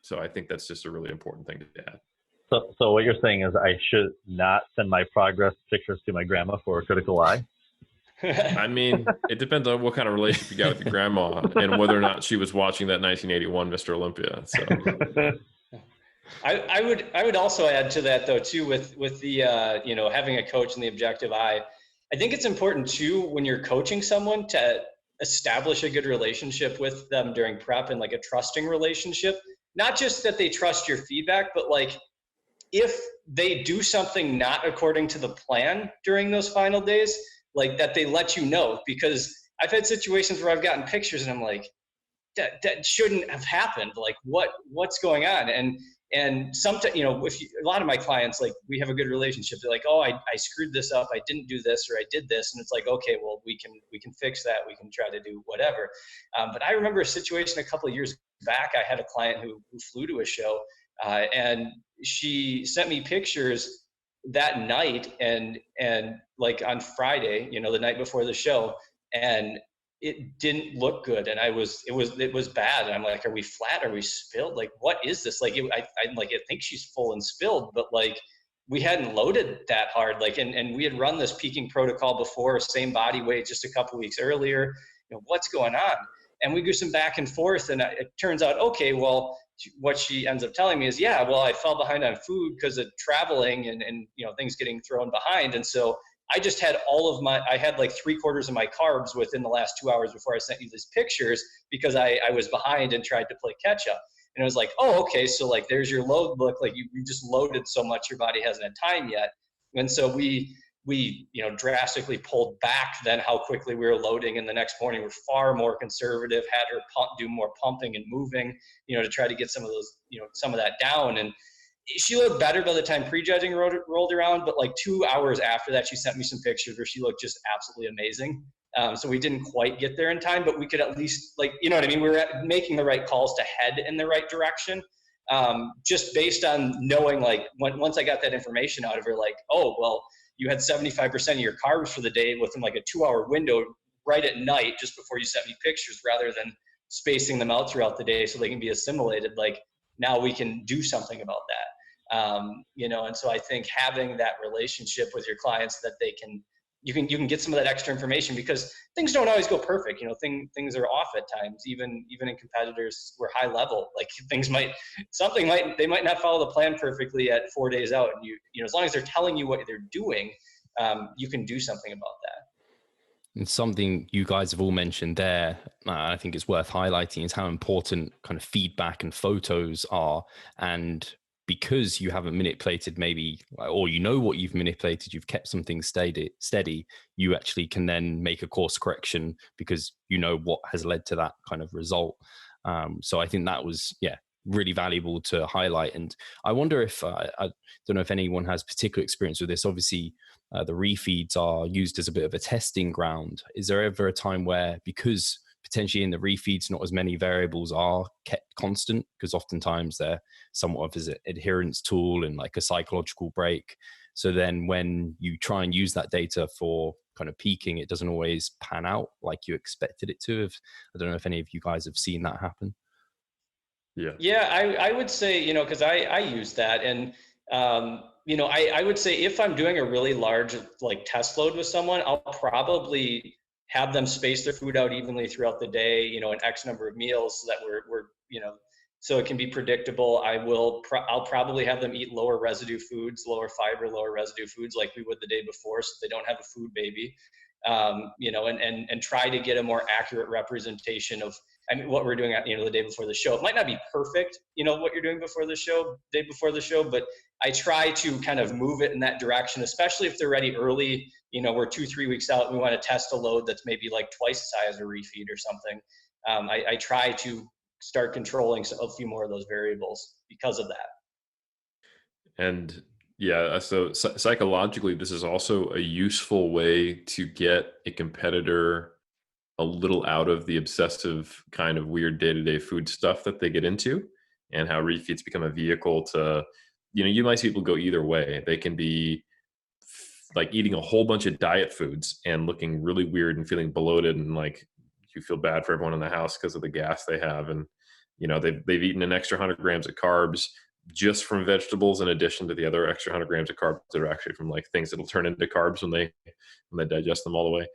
So I think that's just a really important thing to add. So what you're saying is I should not send my progress pictures to my grandma for a critical eye? I mean, it depends on what kind of relationship you got with your grandma and whether or not she was watching that 1981 Mr. Olympia. So I would also add to that though too, with the having a coach and the objective eye. I think it's important too, when you're coaching someone, to establish a good relationship with them during prep, and like a trusting relationship. Not just that they trust your feedback, but like, if they do something not according to the plan during those final days, like that they let you know. Because I've had situations where I've gotten pictures and I'm like, that shouldn't have happened. Like what's going on? And sometimes, a lot of my clients, like, we have a good relationship. They're like, oh, I screwed this up. I didn't do this, or I did this. And it's like, okay, well, we can fix that. We can try to do whatever. But I remember a situation a couple of years back. I had a client who flew to a show, and she sent me pictures that night and like on Friday, the night before the show, and it didn't look good. And it was bad. And I'm like, are we flat? Are we spilled? Like, what is this? Like, I think she's full and spilled, but like, we hadn't loaded that hard. Like, and we had run this peaking protocol before, same body weight, just a couple weeks earlier. What's going on? And we do some back and forth, and it turns out, okay, well, what she ends up telling me is, yeah, well, I fell behind on food because of traveling and things getting thrown behind. And so I just had I had like 3/4 of my carbs within the last 2 hours before I sent you these pictures, because I was behind and tried to play catch up. And it was like, oh, okay. So like, there's your load. Look, like you just loaded so much, your body hasn't had time yet. And so we drastically pulled back then how quickly we were loading. And the next morning we're far more conservative, had her do more pumping and moving, to try to get some of those, some of that down. And she looked better by the time prejudging rolled around, but like 2 hours after that, she sent me some pictures where she looked just absolutely amazing. So we didn't quite get there in time, but we could at least, like, you know what I mean? We were making the right calls to head in the right direction. Just based on knowing, like, once I got that information out of her, like, oh, well, you had 75% of your carbs for the day within like a 2-hour window right at night, just before you sent me pictures, rather than spacing them out throughout the day so they can be assimilated. Like, now we can do something about that. And so I think having that relationship with your clients, that you can get some of that extra information, because things don't always go perfect. Things are off at times, even in competitors who are high level. Like, they might not follow the plan perfectly at 4 days out. And as long as they're telling you what they're doing, you can do something about that. And something you guys have all mentioned there, I think it's worth highlighting, is how important kind of feedback and photos are. And because you haven't manipulated maybe, or you know what you've manipulated, you've kept something steady, you actually can then make a course correction because you know what has led to that kind of result. So I think that was, really valuable to highlight. And I wonder if, I don't know if anyone has particular experience with this. Obviously, the refeeds are used as a bit of a testing ground. Is there ever a time where, because potentially in the refeeds, not as many variables are kept constant, because oftentimes they're somewhat of an adherence tool and like a psychological break. So then when you try and use that data for kind of peaking, it doesn't always pan out like you expected it to. I don't know if any of you guys have seen that happen. Yeah, I would say, because I use that. And, I would say if I'm doing a really large like test load with someone, I'll probably have them space their food out evenly throughout the day, an X number of meals so that we're so it can be predictable. I'll probably have them eat lower residue foods, lower fiber, lower residue foods like we would the day before, so they don't have a food baby. And try to get a more accurate representation of, what we're doing at, the day before the show. It might not be perfect, what you're doing before the show, day before the show, but I try to kind of move it in that direction, especially if they're ready early. We're 2-3 weeks out and we want to test a load that's maybe like twice as high as a refeed or something. I try to start controlling a few more of those variables because of that. And so psychologically, this is also a useful way to get a competitor a little out of the obsessive kind of weird day-to-day food stuff that they get into, and how refeeds become a vehicle to, you might see people go either way. They can be like eating a whole bunch of diet foods and looking really weird and feeling bloated, and like you feel bad for everyone in the house because of the gas they have. And, they've eaten an extra 100 grams of carbs just from vegetables, in addition to the other extra 100 grams of carbs that are actually from like things that'll turn into carbs when they digest them all the way.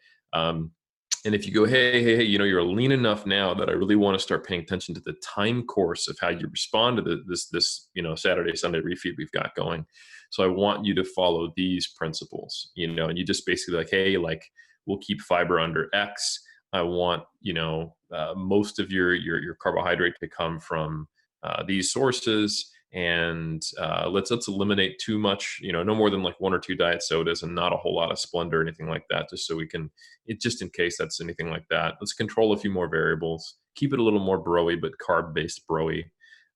And if you go, hey, you're lean enough now that I really want to start paying attention to the time course of how you respond to this Saturday, Sunday refeed we've got going. So I want you to follow these principles, and you just basically like, hey, like we'll keep fiber under X. I want, most of your carbohydrate to come from these sources. And let's eliminate too much, no more than like 1 or 2 diet sodas and not a whole lot of Splenda or anything like that, just so we can, just in case that's anything like that. Let's control a few more variables, keep it a little more broy, but carb-based broy.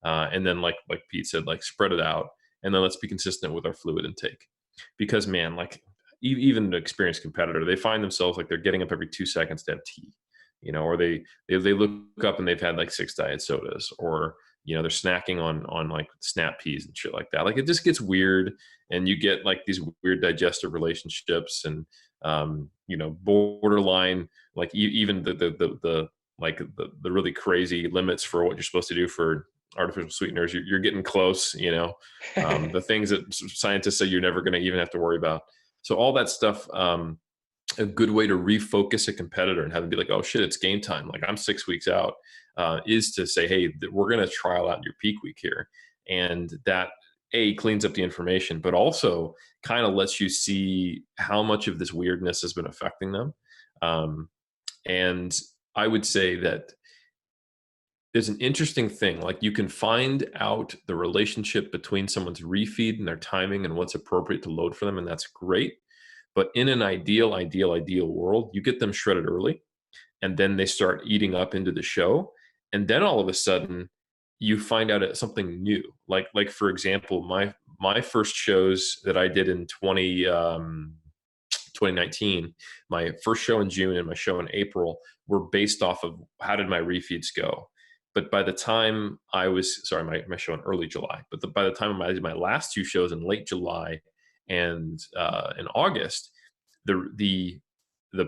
And then like Pete said, like spread it out. And then let's be consistent with our fluid intake. Because man, like even an experienced competitor, they find themselves like they're getting up every 2 seconds to have tea, or they look up and they've had like 6 diet sodas, or they're snacking on like snap peas and shit like that. Like it just gets weird, and you get like these weird digestive relationships, and borderline like even the really crazy limits for what you're supposed to do for artificial sweeteners. You're getting close, the things that scientists say you're never going to even have to worry about. So all that stuff. A good way to refocus a competitor and have them be like, oh shit, it's game time. Like I'm 6 weeks out, is to say, hey, we're going to trial out your peak week here. And that cleans up the information, but also kind of lets you see how much of this weirdness has been affecting them. And I would say that there's an interesting thing. Like you can find out the relationship between someone's refeed and their timing and what's appropriate to load for them. And that's great. But in an ideal world, you get them shredded early, and then they start eating up into the show. And then all of a sudden you find out it's something new. Like for example, my first shows that I did in 2019, my first show in June and my show in April were based off of how did my refeeds go. But by the time my show in early July, but by the time I did my last 2 shows in late July and in August, the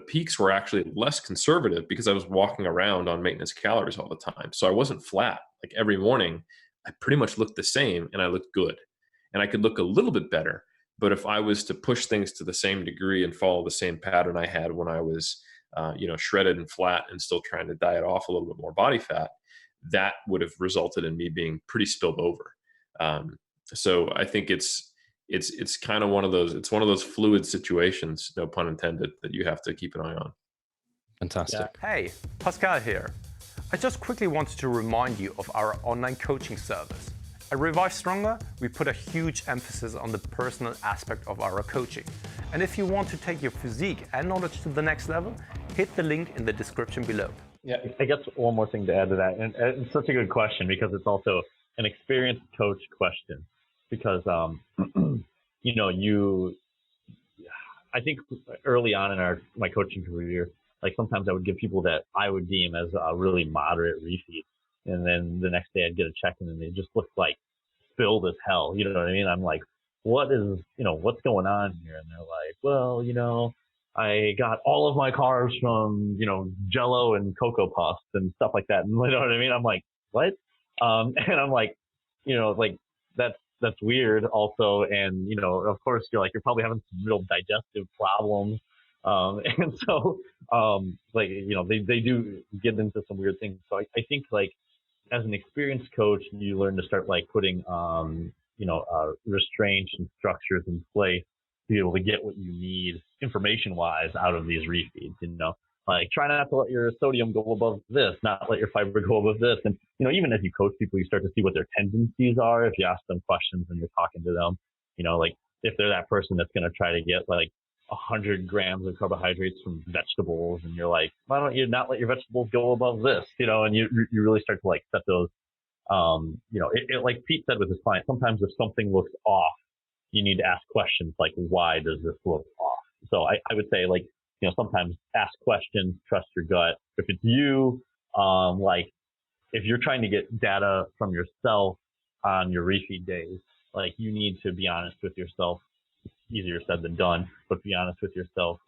peaks were actually less conservative because I was walking around on maintenance calories all the time. So I wasn't flat. Like every morning, I pretty much looked the same, and I looked good, and I could look a little bit better. But if I was to push things to the same degree and follow the same pattern I had when I was, shredded and flat and still trying to diet off a little bit more body fat, that would have resulted in me being pretty spilled over. So I think it's kind of one of those fluid situations, no pun intended, that you have to keep an eye on. Fantastic. Yeah. Hey, Pascal here. I just quickly wanted to remind you of our online coaching service. At Revive Stronger, we put a huge emphasis on the personal aspect of our coaching. And if you want to take your physique and knowledge to the next level, hit the link in the description below. Yeah, I guess one more thing to add to that, and it's such a good question because it's also an experienced coach question. Because, I think early on in my coaching career, like sometimes I would give people that I would deem as a really moderate refeed, and then the next day I'd get a check-in and they just look like filled as hell. You know what I mean? I'm like, what's going on here? And they're like, well, I got all of my carbs from, Jello and Cocoa Puffs and stuff like that. And you know what I mean? I'm like, what? And I'm like, that's weird also. And, of course you're probably having some real digestive problems. And so, they do get into some weird things. So I think as an experienced coach, you learn to start putting, restraints and structures in place to be able to get what you need information-wise out of these refeeds. Try not to let your sodium go above this, not let your fiber go above this. And even as you coach people, you start to see what their tendencies are. If you ask them questions and you're talking to them, if they're that person that's going to try to get 100 grams of carbohydrates from vegetables, and you're like, why don't you not let your vegetables go above this? And you really start to set those. Like Pete said with his client, sometimes if something looks off, you need to ask questions like, why does this look off? So I would say sometimes ask questions, trust your gut. If it's you, if you're trying to get data from yourself on your refeed days, you need to be honest with yourself. Easier said than done, but be honest with yourself.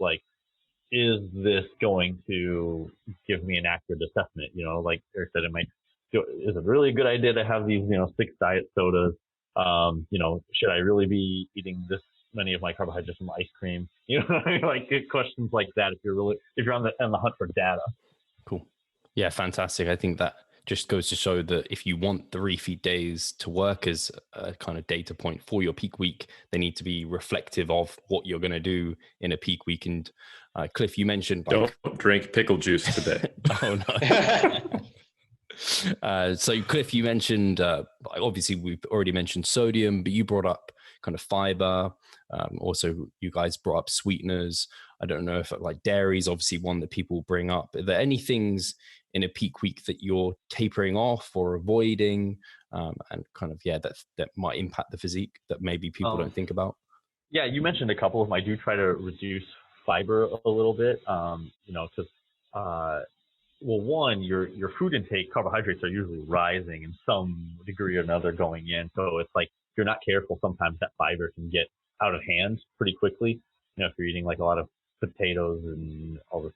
Is this going to give me an accurate assessment? Like Eric said, is it really a good idea to have these, 6 diet sodas? Should I really be eating this many of my carbohydrates from ice cream? Questions like that. If you're on the hunt for data. Cool. Yeah, fantastic. I think that just goes to show that if you want the refeed days to work as a kind of data point for your peak week, they need to be reflective of what you're going to do in a peak week. And Cliff, you mentioned don't drink pickle juice today. Oh no. So Cliff, you mentioned obviously we've already mentioned sodium, but you brought up kind of fiber. Also, you guys brought up sweeteners. I don't know if dairy is obviously one that people bring up. Are there any things in a peak week that you're tapering off or avoiding, and kind of that might impact the physique that maybe people don't think about? Yeah, you mentioned a couple of them. I do try to reduce fiber a little bit, because one, your food intake, carbohydrates are usually rising in some degree or another going in. So it's if you're not careful, sometimes that fiber can get out of hand pretty quickly. If you're eating a lot of potatoes and all this,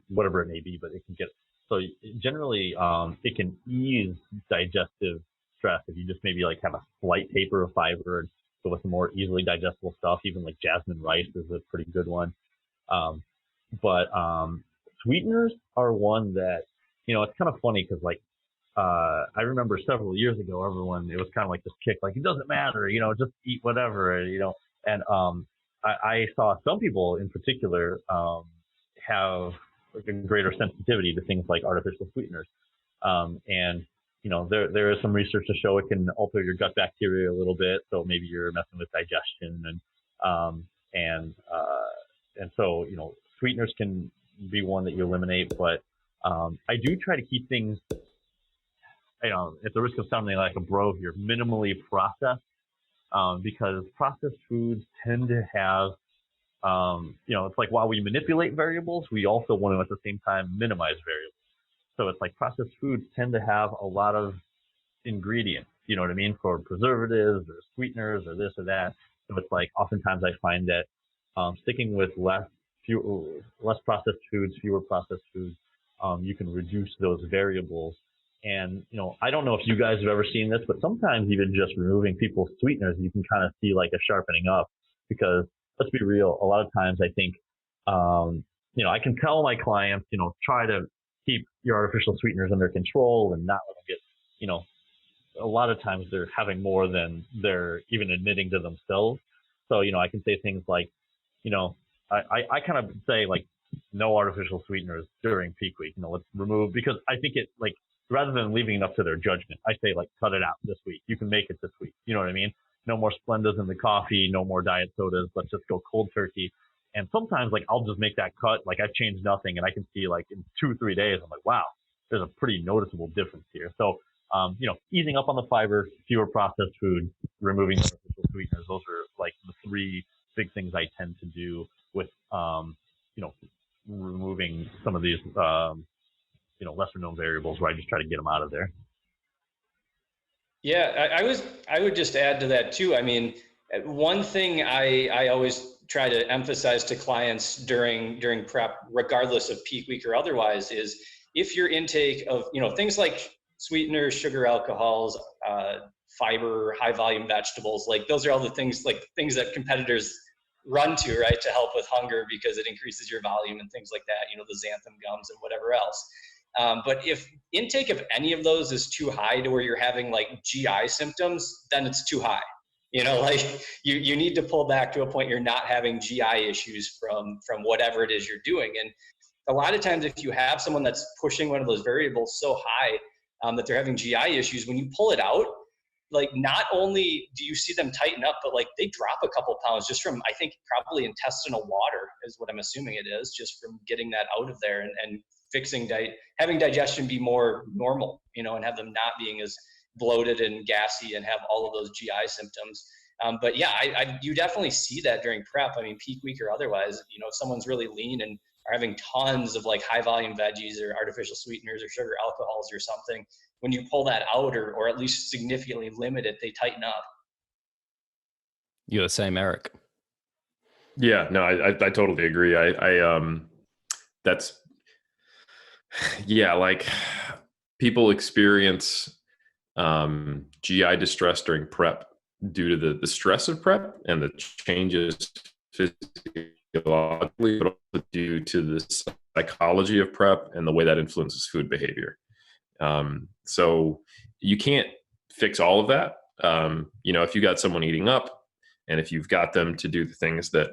whatever it may be, but it can get, so generally, it can ease digestive stress if you just maybe have a slight taper of fiber and go with some more easily digestible stuff. Even jasmine rice is a pretty good one. But sweeteners are one that, it's kind of funny because I remember several years ago, it was kind of this kick, it doesn't matter, just eat whatever, and I saw some people in particular have a greater sensitivity to things like artificial sweeteners. And there is some research to show it can alter your gut bacteria a little bit. So maybe you're messing with digestion and so, sweeteners can be one that you eliminate, but I do try to keep things, at the risk of sounding like a bro here, minimally processed, because processed foods tend to have, it's while we manipulate variables, we also want to at the same time minimize variables. So it's processed foods tend to have a lot of ingredients, you know what I mean, for preservatives or sweeteners or this or that. So it's oftentimes I find that sticking with less processed foods, fewer processed foods, you can reduce those variables. And, I don't know if you guys have ever seen this, but sometimes even just removing people's sweeteners, you can kind of see a sharpening up, because let's be real. A lot of times I think, I can tell my clients, try to keep your artificial sweeteners under control and not let them get, a lot of times they're having more than they're even admitting to themselves. So, I can say things like, I kind of say no artificial sweeteners during peak week. Let's remove, because I think it, like, rather than leaving it up to their judgment, I say, like, cut it out this week. You can make it this week. You know what I mean? No more Splendas in the coffee, no more diet sodas. Let's just go cold turkey. And sometimes, like, I'll just make that cut. Like, I've changed nothing, and I can see, like, in 2-3 days, I'm like, wow, there's a pretty noticeable difference here. So, easing up on the fiber, fewer processed food, removing artificial sweeteners. Those are, like, the 3 big things I tend to do with, removing some of these, lesser known variables where I just try to get them out of there. Yeah, I would just add to that too. I mean, one thing I always try to emphasize to clients during prep, regardless of peak week or otherwise, is if your intake of, things like sweeteners, sugar alcohols, fiber, high volume vegetables, like those are all the things that competitors run to, right, to help with hunger because it increases your volume and things like that, the xanthan gums and whatever else. But if intake of any of those is too high to where you're having like GI symptoms, then it's too high. Like you need to pull back to a point you're not having GI issues from whatever it is you're doing. And a lot of times if you have someone that's pushing one of those variables so high that they're having GI issues, when you pull it out, like not only do you see them tighten up, but like they drop a couple pounds just from, I think probably intestinal water is what I'm assuming it is, just from getting that out of there and fixing having digestion be more normal, and have them not being as bloated and gassy and have all of those GI symptoms. But yeah, you definitely see that during prep. I mean, peak week or otherwise, if someone's really lean and are having tons of like high volume veggies or artificial sweeteners or sugar alcohols or something, when you pull that out or at least significantly limit it, they tighten up. You're the same, Eric. Yeah, no, I totally agree. That's, yeah, like people experience GI distress during prep due to the stress of prep and the changes physiologically, but also due to the psychology of prep and the way that influences food behavior. So you can't fix all of that. If you got someone eating up and if you've got them to do the things that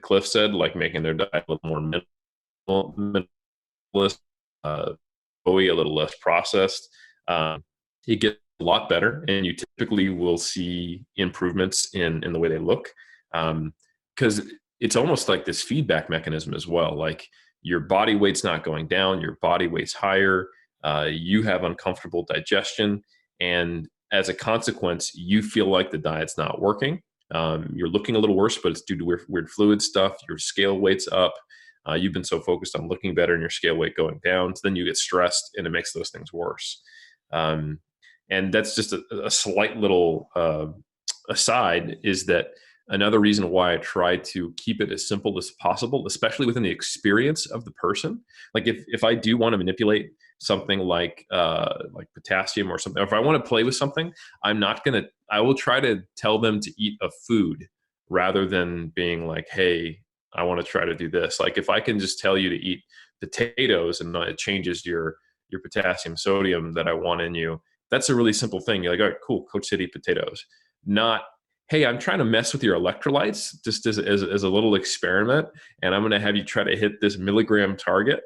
Cliff said, like making their diet a little more minimalist, a little less processed, it gets a lot better, and you typically will see improvements in the way they look, because it's almost like this feedback mechanism as well. Like your body weight's not going down, your body weight's higher, you have uncomfortable digestion, and as a consequence, you feel like the diet's not working. You're looking a little worse, but it's due to weird fluid stuff. Your scale weight's up. You've been so focused on looking better and your scale weight going down. So then you get stressed and it makes those things worse. And that's just a slight little aside, is that another reason why I try to keep it as simple as possible, especially within the experience of the person. Like if I do want to manipulate something like potassium or something, or if I want to play with something, I will try to tell them to eat a food rather than being like, hey, I want to try to do this. Like if I can just tell you to eat potatoes and it changes your potassium sodium that I want in you, that's a really simple thing. You're like, all right, cool, Coach said eat potatoes. Not, hey, I'm trying to mess with your electrolytes just as a little experiment, and I'm going to have you try to hit this milligram target,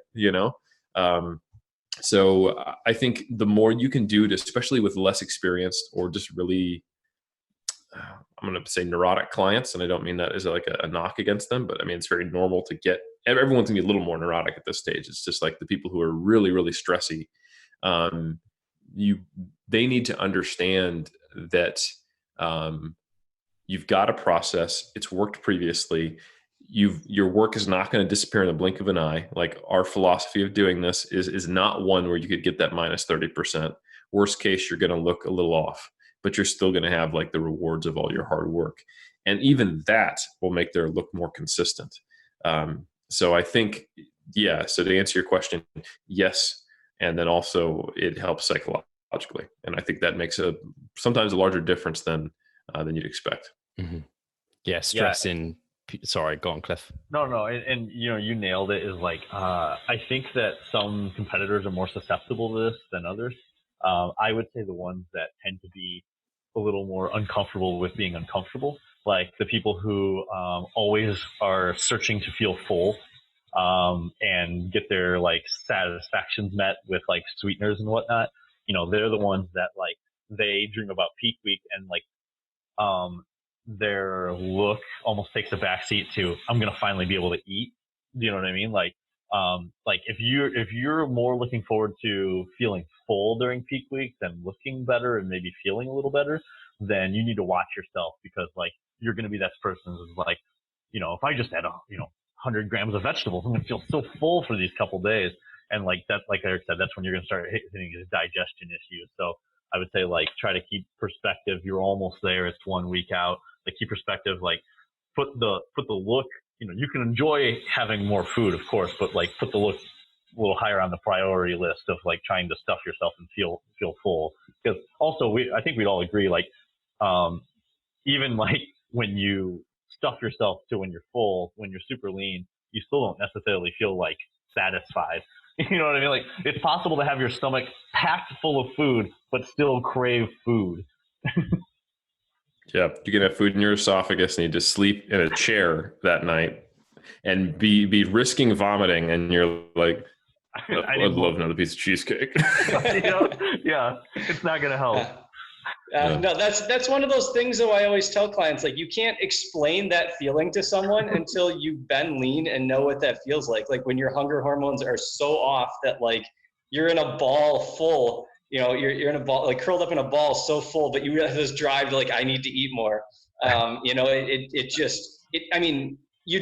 So I think the more you can do to, especially with less experienced or just really, I'm going to say neurotic clients, and I don't mean that as like a knock against them, but I mean, it's very normal to get, everyone's going to be a little more neurotic at this stage. It's just like the people who are really, really stressy. They need to understand that you've got a process. It's worked previously. Your work is not going to disappear in the blink of an eye. Like our philosophy of doing this is not one where you could get that minus 30%. Worst case, you're going to look a little off, but you're still going to have like the rewards of all your hard work. And even that will make their look more consistent. So I think, yeah, so to answer your question, yes. And then also it helps psychologically. And I think that makes sometimes a larger difference than you'd expect. Mm-hmm. Yeah. Stress in, sorry, go on, Cliff. No. And you nailed it, is like, I think that some competitors are more susceptible to this than others. I would say the ones that tend to be a little more uncomfortable with being uncomfortable, like the people who always are searching to feel full. and get their like satisfactions met with like sweeteners and whatnot, they're the ones that like they dream about peak week, and like their look almost takes a backseat to I'm gonna finally be able to eat. Do you know what I mean? Like if you're more looking forward to feeling full during peak week than looking better and maybe feeling a little better, then you need to watch yourself, because like you're gonna be that person who's like, if I just had 100 grams of vegetables, I'm gonna feel so full for these couple days. And like that, like Eric said, that's when you're gonna start hitting these digestion issues. So I would say like try to keep perspective. You're almost there. It's 1 week out. Like keep perspective. Like put the look. You can enjoy having more food, of course, but like put the look a little higher on the priority list of like trying to stuff yourself and feel full. Because also I think we'd all agree, like even like when you stuff yourself to when you're full, when you're super lean, you still don't necessarily feel like satisfied. You know what I mean? Like it's possible to have your stomach packed full of food but still crave food. Yeah, you can have food in your esophagus and you just sleep in a chair that night and be risking vomiting, and you're like, I'd love another piece of cheesecake. Yeah, it's not gonna help. No, that's one of those things though I always tell clients, like you can't explain that feeling to someone until you've been lean and know what that feels like. Like when your hunger hormones are so off that like you're in a ball full, you're in a ball, like curled up in a ball so full, but you have this drive to like, I need to eat more. I mean, you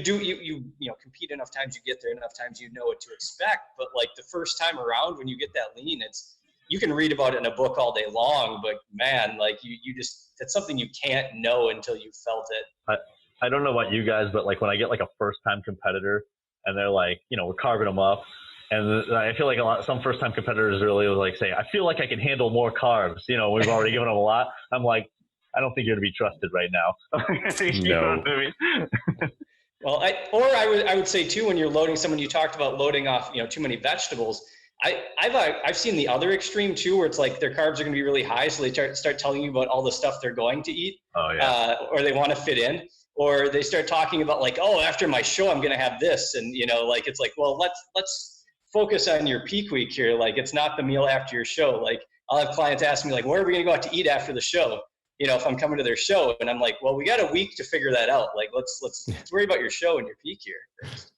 compete enough times, you get there enough times, you know what to expect. But like the first time around when you get that lean, you can read about it in a book all day long, but man, like you just, it's something you can't know until you felt it. I don't know about you guys, but like when I get like a first time competitor and they're like, we're carving them up, and I feel like some first time competitors really will like say, I feel like I can handle more carbs. We've already given them a lot. I'm like, I don't think you're to be trusted right now. You know what I mean? Well, I would say too, when you're loading someone, you talked about loading off, too many vegetables. I've seen the other extreme too, where it's like their carbs are going to be really high, so they start telling you about all the stuff they're going to eat, or they want to fit in, or they start talking about like, oh, after my show I'm going to have this, and like it's like, well, let's focus on your peak week here. Like it's not the meal after your show. Like I'll have clients ask me like, where are we going to go out to eat after the show? If I'm coming to their show, and I'm like, well, we got a week to figure that out. Like let's worry about your show and your peak here first.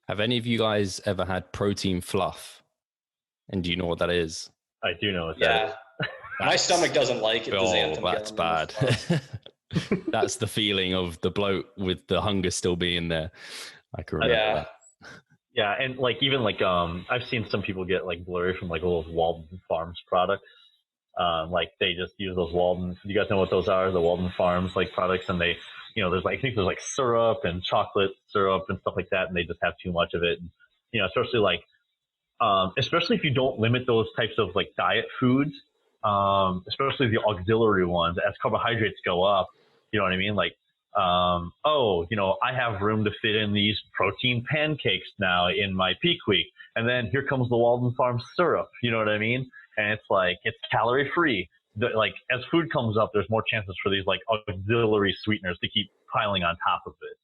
Have any of you guys ever had protein fluff? And do you know what that is? I do know what that is. My stomach doesn't like it. That's bad. That's the feeling of the bloat with the hunger still being there. I can remember that. Yeah, and like even like I've seen some people get like blurry from like those Walden Farms products. Like they just use those Walden. You guys know what those are? The Walden Farms like products, and they, there's like I think there's like syrup and chocolate syrup and stuff like that, and they just have too much of it. And, especially like especially if you don't limit those types of like diet foods, especially the auxiliary ones, as carbohydrates go up. You know what I mean? Like, I have room to fit in these protein pancakes now in my peak week. And then here comes the Walden Farms syrup. You know what I mean? And it's like, it's calorie free. Like as food comes up, there's more chances for these like auxiliary sweeteners to keep piling on top of it.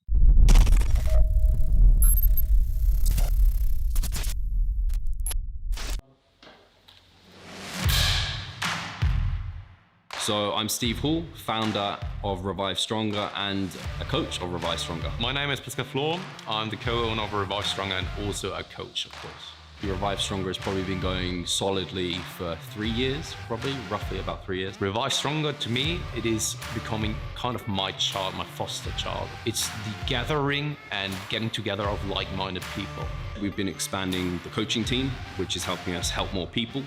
So I'm Steve Hall, founder of Revive Stronger and a coach of Revive Stronger. My name is Pascal Flor. I'm the co-owner of Revive Stronger and also a coach, of course. Revive Stronger has probably been going solidly for 3 years, roughly about 3 years. Revive Stronger, to me, it is becoming kind of my child, my foster child. It's the gathering and getting together of like-minded people. We've been expanding the coaching team, which is helping us help more people,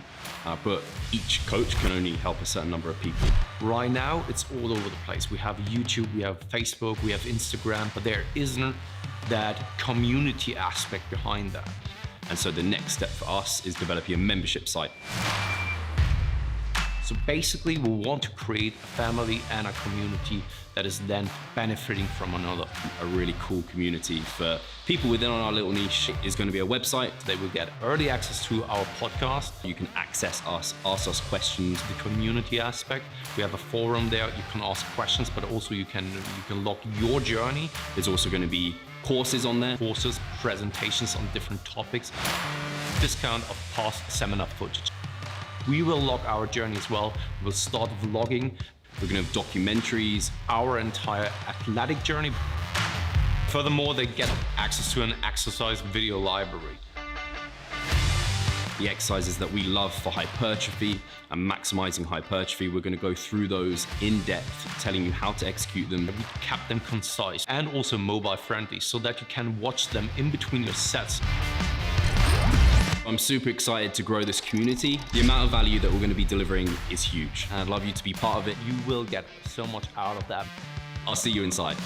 but each coach can only help a certain number of people. Right now, it's all over the place. We have YouTube, we have Facebook, we have Instagram, but there isn't that community aspect behind that. And so the next step for us is developing a membership site. So basically, we want to create a family and a community that is then benefiting from another. A really cool community for people within our little niche is going to be a website. They will get early access to our podcast. You can access us, ask us questions. The community aspect, we have a forum there. You can ask questions, but also you can log your journey. There's also going to be courses on there. Courses, presentations on different topics, discount of past seminar footage. We will log our journey as well. We'll start vlogging. We're going to have documentaries. Our entire athletic journey. Furthermore, they get access to an exercise video library. The exercises that we love for hypertrophy and maximizing hypertrophy, we're going to go through those in depth, telling you how to execute them. We kept them concise and also mobile friendly so that you can watch them in between your sets. I'm super excited to grow this community. The amount of value that we're going to be delivering is huge. And I'd love you to be part of it. You will get so much out of that. I'll see you inside.